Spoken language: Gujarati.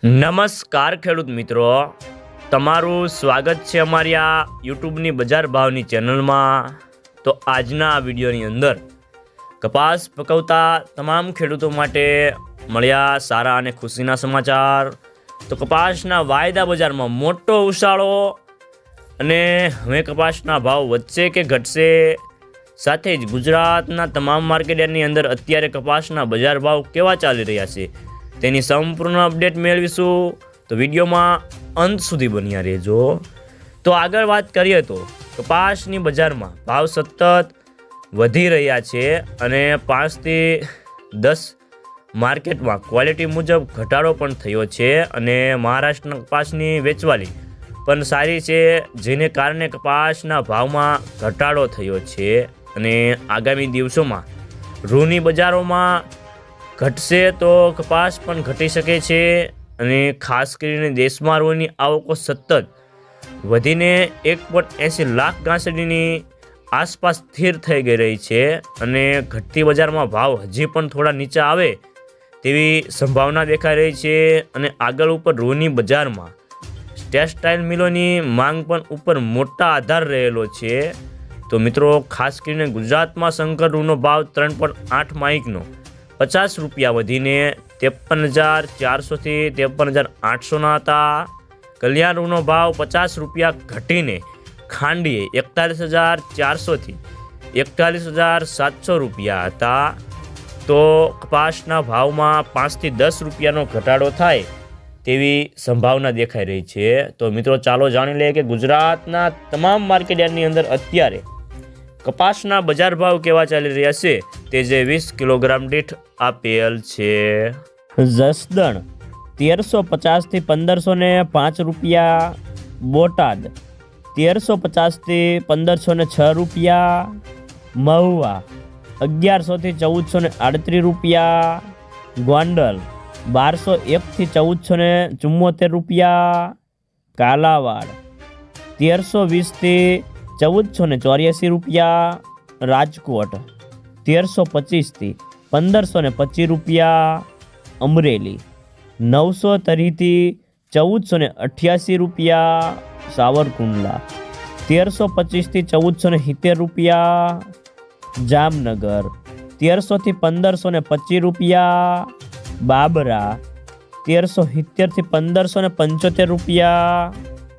નમસ્કાર ખેડૂત મિત્રો, તમારું સ્વાગત છે અમારી આ યુટ્યુબની બજાર ભાવની ચેનલમાં। તો આજના આ વિડીયોની અંદર કપાસ પકવતા તમામ ખેડૂતો માટે મળ્યા સારા અને ખુશીના સમાચાર। તો કપાસના વાયદા બજારમાં મોટો ઉછાળો અને હવે કપાસના ભાવ વધશે કે ઘટશે, સાથે જ ગુજરાતના તમામ માર્કેટની અંદર અત્યારે કપાસના બજાર ભાવ કેવા ચાલી રહ્યા છે તેની સંપૂર્ણ અપડેટ મેળવીશું। તો વિડીયોમાં અંત સુધી બન્યા રહેજો। તો આગળ વાત કરીએ તો કપાસની બજારમાં ભાવ સતત વધી રહ્યા છે અને 5 થી 10 માર્કેટમાં ક્વોલિટી મુજબ ઘટાડો પણ થયો છે અને મહારાષ્ટ્રના કપાસની વેચવાલી પણ સારી છે, જેને કારણે કપાસના ભાવમાં ઘટાડો થયો છે અને આગામી દિવસોમાં રૂની બજારોમાં ઘટશે તો કપાસ પણ ઘટી શકે છે અને ખાસ કરીને દેશમાં રૂની આવકો સતત વધીને 1.80 લાખ ગાંસડીની આસપાસ સ્થિર થઈ ગઈ રહી છે અને ઘટતી બજારમાં ભાવ હજી પણ થોડા નીચે આવે તેવી સંભાવના દેખાઈ રહી છે અને આગળ ઉપર રૂની બજારમાં ટેક્સટાઇલ મિલોની માંગ પણ ઉપર મોટા આધાર રહેલો છે। તો મિત્રો, ખાસ કરીને ગુજરાતમાં શંકર રૂનો ભાવ 3.8 માઇકનો 50 રૂપિયા વધીને 53,400 થી 53,800 હતા। કલ્યાણ રૂનો ભાવ 50 રૂપિયા ઘટીને ખાંડીએ 41,400 થી 41,700 રૂપિયા હતા। તો કપાસના ભાવમાં 5 થી 10 રૂપિયાનો ઘટાડો થાય તેવી સંભાવના દેખાઈ રહી છે। તો મિત્રો, ચાલો જાણી લઈએ કે ગુજરાતના તમામ માર્કેટની અંદર અત્યારે કપાસના બજાર ભાવ કેવા ચાલી રહ્યા છે તે જે 20 કિલોગ્રામ દીઠ આપેલ છે। જસદણ 1350 થી 1505 રૂપિયા, બોટાદ 1350 થી 1506 રૂપિયા, મહુવા 1100 થી 1438 રૂપિયા, ગોંડલ 1201 થી 1474 રૂપિયા, કાલાવાડ 1320 થી 1484 રૂપિયા, રાજકોટ 1325 થી 1525 રૂપિયા, અમરેલી 930 થી 1488 રૂપિયા, સાવરકુંડલા 1325 થી 1470 રૂપિયા, જામનગર 1300 થી 1525 રૂપિયા, બાબરા 1370 થી 1575 રૂપિયા,